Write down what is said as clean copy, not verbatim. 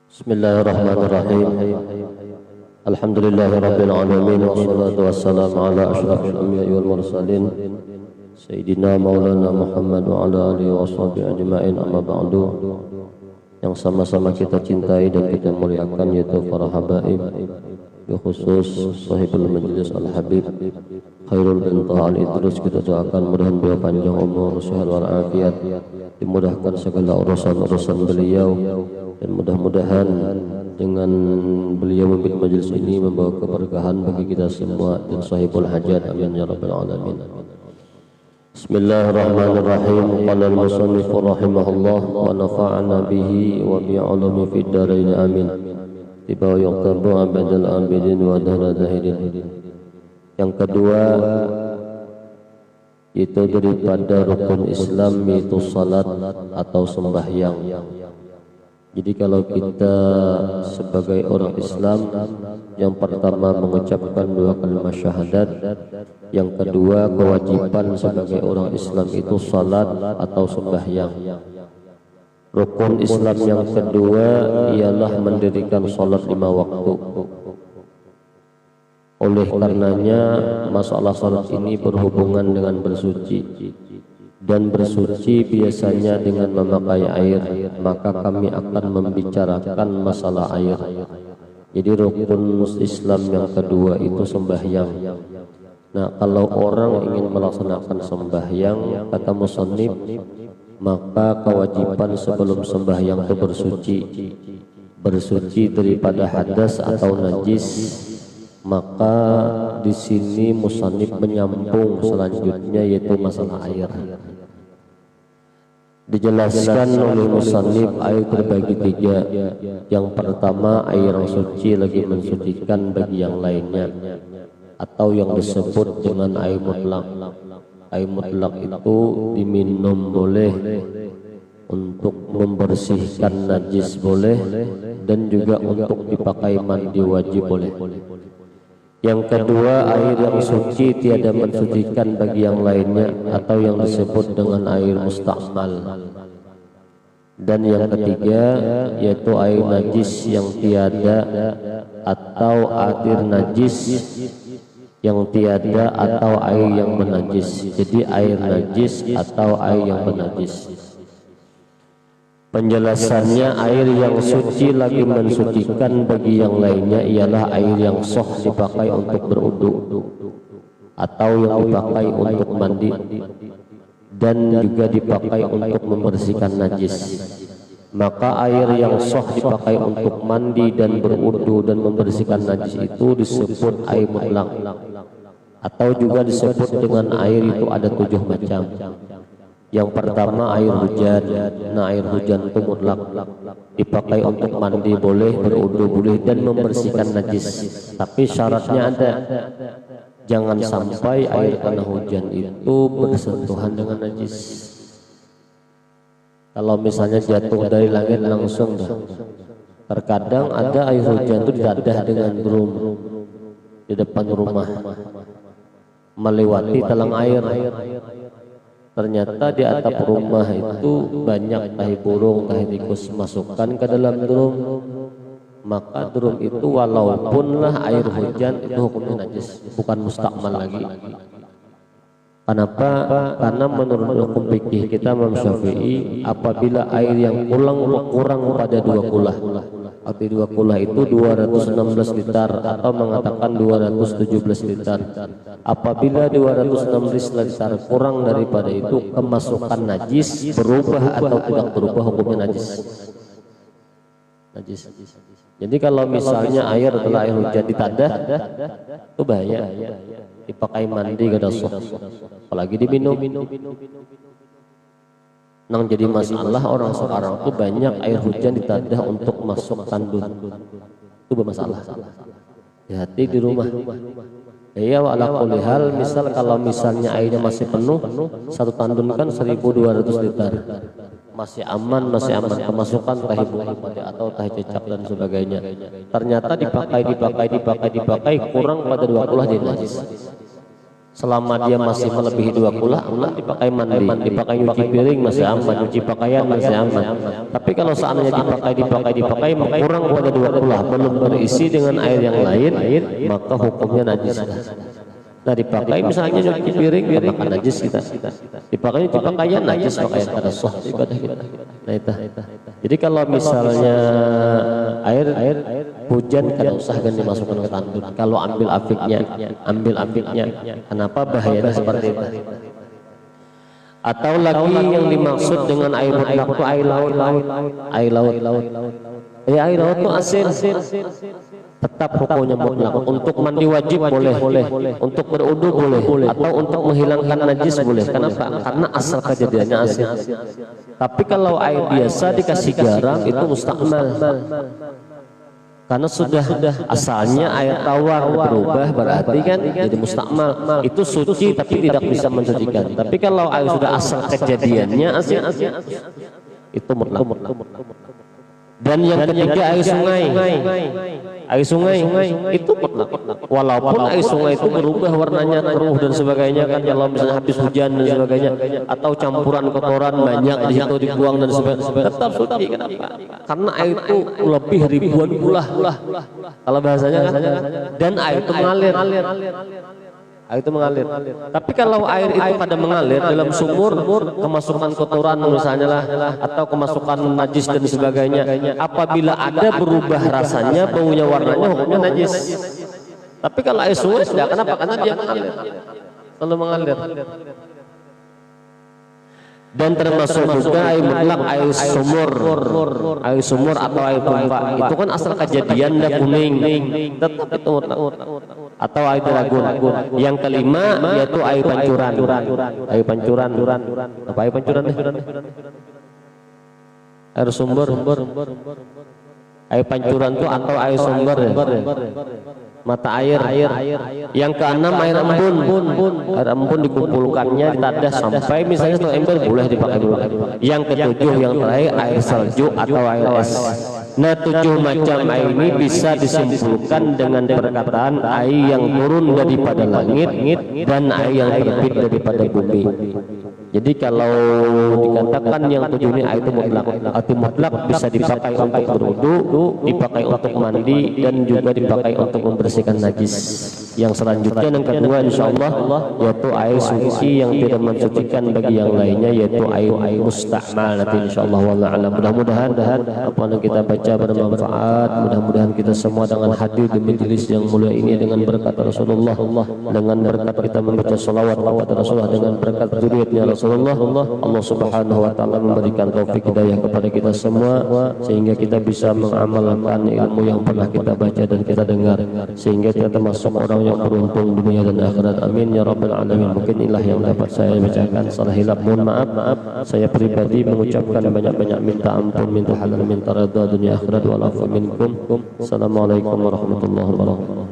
Bismillahirrahmanirrahim. Alhamdulillahirabbil alamin wassalatu wassalamu ala asyrafil anbiya'i wal mursalin sayyidina maulana Muhammad wa ala alihi washabihi ajma'in, amma ba'du. Yang sama-sama kita cintai dan kita muliakan yaitu para habaib, khusus sahibul majlis al-habib Khairul bin Taha Al-Idrus. Kita doakan mudah-mudahan beliau panjang umur, sehat walafiat, dimudahkan segala urusan-urusan beliau, dan mudah-mudahan dengan beliau memimpin majelis ini membawa keberkahan bagi kita semua dan sahibul hajat, amin ya rabbal alamin. Bismillahirrahmanirrahim. Qala al-musannif rahimahullah wa nafa'ana bihi wa bi 'ulumi fid dharain amin. Tiba yuqtabu abadal abidin wa dahra dahirin. Yang kedua itu daripada rukun Islam, yaitu salat atau sembahyang. Jadi kalau kita sebagai orang Islam, yang pertama mengucapkan dua kalimat syahadat, yang kedua kewajiban sebagai orang Islam itu salat atau sembahyang. Rukun Islam yang kedua ialah mendirikan salat 5 waktu. Oleh karenanya masalah salat ini berhubungan dengan bersuci, dan bersuci biasanya dengan memakai air, maka kami akan membicarakan masalah air. Jadi rukun Islam yang kedua itu sembahyang. Nah, kalau orang ingin melaksanakan sembahyang, kata musannif, maka kewajiban sebelum sembahyang itu bersuci daripada hadas atau najis. Maka di sini musannif menyambung selanjutnya yaitu masalah air. Dijelaskan oleh musannif air terbagi 3. Yang pertama air yang suci lagi mensucikan bagi yang lainnya, atau yang disebut dengan air mutlak. Air mutlak itu diminum boleh, untuk membersihkan najis boleh, dan juga untuk dipakai mandi wajib boleh. Yang kedua air yang suci tiada mensucikan bagi yang lainnya, atau yang disebut dengan air musta'mal. Dan yang ketiga yaitu air najis yang tiada, atau air najis yang tiada, atau air yang menajis. Jadi air najis atau air yang menajis. Penjelasannya, air yang suci lagi mensucikan bagi yang lainnya ialah air yang sah dipakai untuk berwudu, atau yang dipakai untuk mandi, dan juga dipakai untuk membersihkan najis. Maka air yang sah dipakai untuk mandi dan berwudu dan membersihkan najis itu disebut air mutlak, atau juga disebut dengan air itu ada 7 macam. Yang pertama air hujan. Nah, air hujan itu mutlak, dipakai untuk mandi boleh, berwudu boleh, dan membersihkan najis. Tapi syaratnya ada, jangan sampai air karena hujan itu bersentuhan dengan najis. Kalau misalnya jatuh dari langit langsung dah. Terkadang ada air hujan itu didadah dengan drum di depan rumah, melewati talang air. Ternyata di atap rumah itu banyak tahi burung, tahi tikus masukkan ke dalam drum. Maka drum itu walaupun lah air hujan itu hukumnya najis, bukan mustakmal lagi. Kenapa? Karena menurut hukum fikih kita Imam Syafi'i, apabila air yang kurang pada 2 kulah, arti 2 kulah itu 216 liter, atau mengatakan 217 liter. Apabila 216 liter kurang daripada itu, kemasukan najis berubah atau tidak berubah hukumnya najis. Jadi kalau misalnya air adalah air hujan ditadah, itu bahaya. Dipakai mandi gak ada soh, apalagi diminum. Nang jadi masalah orang sekarang tuh banyak air hujan ditadah untuk masuk tandun, itu bermasalah. Hati-hati di rumah. Ya ala kulli hal, misal kalau misalnya airnya masih penuh, satu tandun kan 1200 liter, masih aman kemasukan tahi bunga atau tahi cecak dan sebagainya. Ternyata dipakai kurang pada 2 kulah dia najis. selama dia masih melebihi 2 kula aman dipakai mandi, dipakai nyuci piring masih aman, nyuci pakaian masih aman. Tapi kalau seandainya dipakai kurang pada 2 kula, belum terisi dengan air yang lain, maka hukumnya najis. Nah dipakai misalnya nyuci piring maka najis kita, dipakai nyuci pakaian najis, pakaian kada sah ibadah kita. Nah itu. Jadi kalau misalnya air hujan kada usah kan dimasukkan ke tanduk. Kalau ambil afiknya. Kenapa bahayanya seperti itu? Atau lagi yang dimaksud dengan air mutlak itu air laut. Ya air laut itu asin. Tetap hukumnya mutlak. Untuk mandi wajib boleh, untuk berwudu boleh, atau untuk menghilangkan najis boleh. Kenapa? Karena asal kejadiannya asin. Tapi kalau air biasa dikasih garam itu mustakmal. Karena sudah asalnya air tawar berubah berarti kan jadi mustakmal. Itu suci tapi tidak bisa mensucikan. Tapi kalau air sudah asal kejadiannya asin itu mutlak. Dan yang ketiga air sungai. Air sungai itu mutlak. Walaupun air sungai itu berubah warnanya keruh dan sebagainya kan, kalau misalnya habis hujan dan sebagainya, atau campuran kotoran banyak di situ dibuang dan sebagainya, tetap suci. Kenapa? Karena air itu lebih ribuan ulah kalau bahasanya kan. Dan air itu mengalir. Air itu mengalir. Tapi kalau air itu pada mengalir dalam sumur, kemasukan kotoran misalnya lah, atau kemasukan najis dan sebagainya, apabila ada berubah rasanya, baunya, warnanya, hukumnya najis. Tapi kalau air sungai tidak, kenapa? Karena dia mengalir, selalu mengalir. Dan termasuk juga air mutlak air sumur atau air pompa itu kan asal kejadian dah kuning, tetap itu mutlak. Atau air ragun. Yang kelima yaitu air pancuran. Apa air pancuran? Air sumber. Air pancuran itu atau air sumber ya. Mata air. Yang keenam air embun. Air embun dikumpulkannya ditadah sampai misalnya satu ember boleh dipakai dulu. Yang ketujuh yang terakhir air salju atau air es. Nah 7 macam air ini bisa disimpulkan dengan perkataan air yang turun daripada langit dan air yang terbit daripada bumi. Jadi kalau dikatakan yang 7 ini air itu mutlak, arti mutlak bisa dipakai untuk berwudu, dipakai untuk mandi, dan juga dipakai untuk membersihkan najis. Yang selanjutnya yang kedua insyaallah yaitu air suci yang tidak mensucikan bagi yang lainnya, yaitu air mustakmal nanti insyaallah. Wallahu a'lam. Mudah-mudahan apa yang kita baca bermanfaat, mudah-mudahan kita semua dengan hadir di majelis yang mulia ini dengan berkat Rasulullah, dengan berkat kita membaca salawat kepada Rasulullah, dengan berkat zuriatnya Rasulullah, Allah Subhanahu wa taala memberikan taufik hidayah kepada kita semua sehingga kita bisa mengamalkan ilmu yang pernah kita baca dan kita dengar, sehingga kita termasuk orang yang beruntung dunia dan akhirat. Amin ya rabbal alamin. Mungkin inilah yang dapat saya bacakan. Salah hilaf mohon maaf. Saya pribadi mengucapkan banyak-banyak minta ampun, minta halal, minta redha dunia akhirat. Walafu minkum. Assalamualaikum warahmatullahi wabarakatuh.